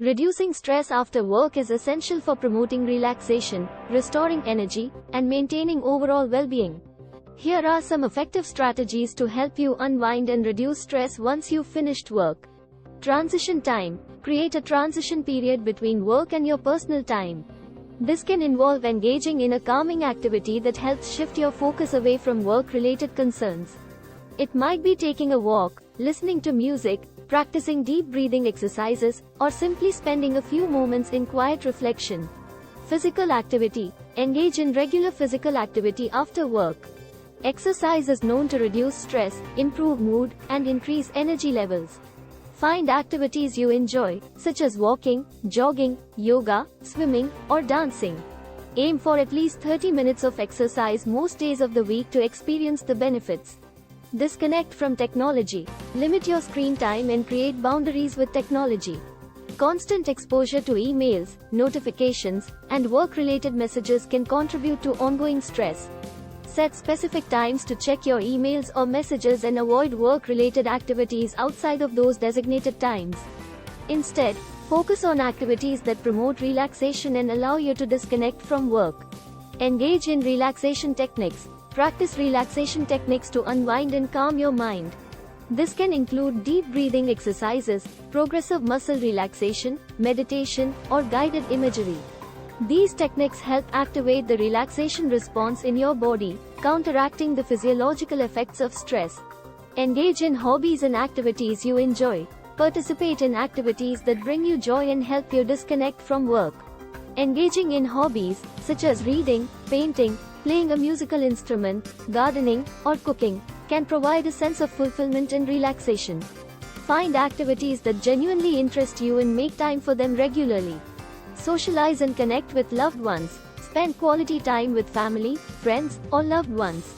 Reducing stress after work is essential for promoting relaxation, restoring energy, and maintaining overall well-being. Here are some effective strategies to help you unwind and reduce stress once you've finished work. Transition time. Create a transition period between work and your personal time. This can involve engaging in a calming activity that helps shift your focus away from work-related concerns. It might be taking a walk, listening to music, practicing deep breathing exercises, or simply spending a few moments in quiet reflection. Physical activity. Engage in regular physical activity after work. Exercise is known to reduce stress, improve mood, and increase energy levels. Find activities you enjoy, such as walking, jogging, yoga, swimming, or dancing. Aim for at least 30 minutes of exercise most days of the week to experience the benefits. Disconnect from technology. Limit your screen time and create boundaries with technology. Constant exposure to emails, notifications, and work-related messages can contribute to ongoing stress. Set specific times to check your emails or messages and avoid work-related activities outside of those designated times. Instead, focus on activities that promote relaxation and allow you to disconnect from work. Engage in relaxation techniques. Practice relaxation techniques to unwind and calm your mind. This can include deep breathing exercises, progressive muscle relaxation, meditation, or guided imagery. These techniques help activate the relaxation response in your body, counteracting the physiological effects of stress. Engage in hobbies and activities you enjoy. Participate in activities that bring you joy and help you disconnect from work. Engaging in hobbies, such as reading, painting, playing a musical instrument, gardening, or cooking, can provide a sense of fulfillment and relaxation. Find activities that genuinely interest you and make time for them regularly. Socialize and connect with loved ones. Spend quality time with family, friends, or loved ones.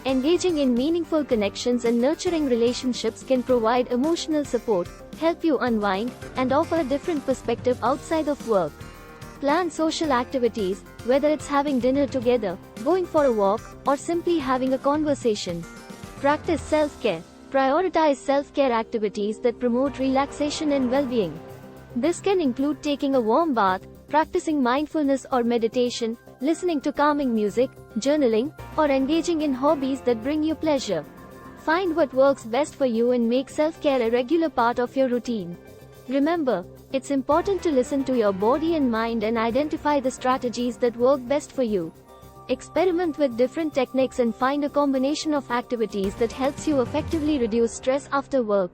Engaging in meaningful connections and nurturing relationships can provide emotional support, help you unwind, and offer a different perspective outside of work. Plan social activities, whether it's having dinner together, going for a walk, or simply having a conversation. Practice self-care. Prioritize self-care activities that promote relaxation and well-being. This can include taking a warm bath, practicing mindfulness or meditation, listening to calming music, journaling, or engaging in hobbies that bring you pleasure. Find what works best for you and make self-care a regular part of your routine. Remember, it's important to listen to your body and mind and identify the strategies that work best for you. Experiment with different techniques and find a combination of activities that helps you effectively reduce stress after work.